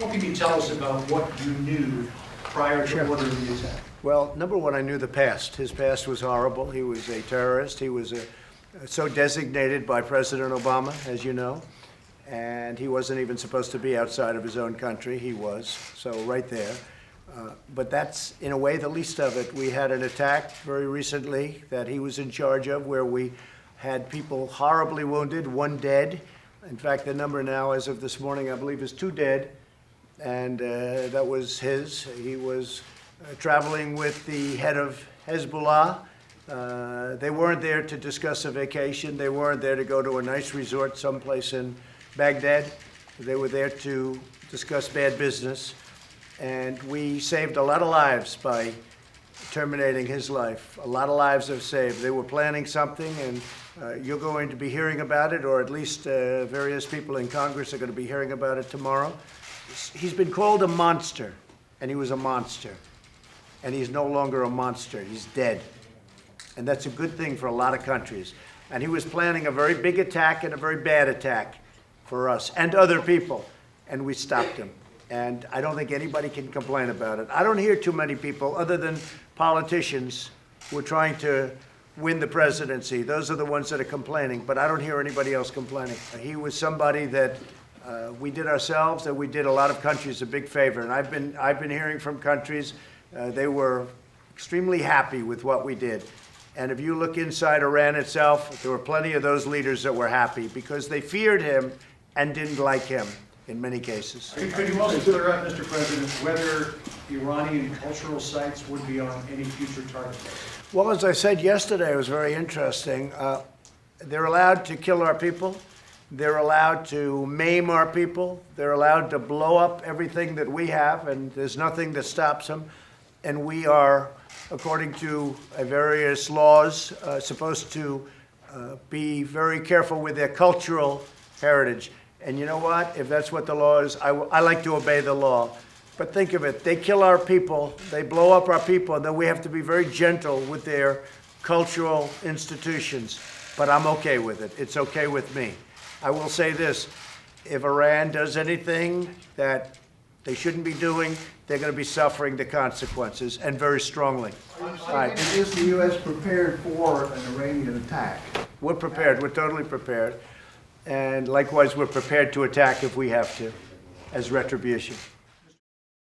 What can you tell us about what you knew prior to ordering the attack? Well, number one, I knew the past. His past was horrible. He was a terrorist. He was so designated by President Obama, as you know, and he wasn't even supposed to be outside of his own country. He was, so right there. But that's, in a way, the least of it. We had an attack very recently that he was in charge of where we had people horribly wounded, one dead. In fact, the number now, as of this morning, I believe is 2 dead, and that was his. He was traveling with the head of Hezbollah. They weren't there to discuss a vacation. They weren't there to go to a nice resort someplace in Baghdad. They were there to discuss bad business. And we saved a lot of lives by terminating his life. A lot of lives have saved. They were planning something, and you're going to be hearing about it, or at least various people in Congress are going to be hearing about it tomorrow. He's been called a monster, and he was a monster. And he's no longer a monster. He's dead. And that's a good thing for a lot of countries. And he was planning a very big attack and a very bad attack for us and other people, and we stopped him. And I don't think anybody can complain about it. I don't hear too many people, other than politicians who are trying to win the presidency. Those are the ones that are complaining, but I don't hear anybody else complaining. He was somebody that we did ourselves, and we did a lot of countries a big favor. And I've been hearing from countries, they were extremely happy with what we did. And if you look inside Iran itself, there were plenty of those leaders that were happy because they feared him and didn't like him in many cases. Could you also clear up, Mr. President, whether Iranian cultural sites would be on any future target list? Well, as I said yesterday, it was very interesting. They're allowed to kill our people. They're allowed to maim our people. They're allowed to blow up everything that we have, and there's nothing that stops them. And we are, according to various laws, supposed to be very careful with their cultural heritage. And you know what? If that's what the law is, I like to obey the law. But think of it. They kill our people. They blow up our people. And then we have to be very gentle with their cultural institutions. But I'm okay with it. It's okay with me. I will say this. If Iran does anything that they shouldn't be doing, they're going to be suffering the consequences, and very strongly. Right. Is the U.S. prepared for an Iranian attack? We're prepared. We're totally prepared. And likewise, we're prepared to attack if we have to, as retribution.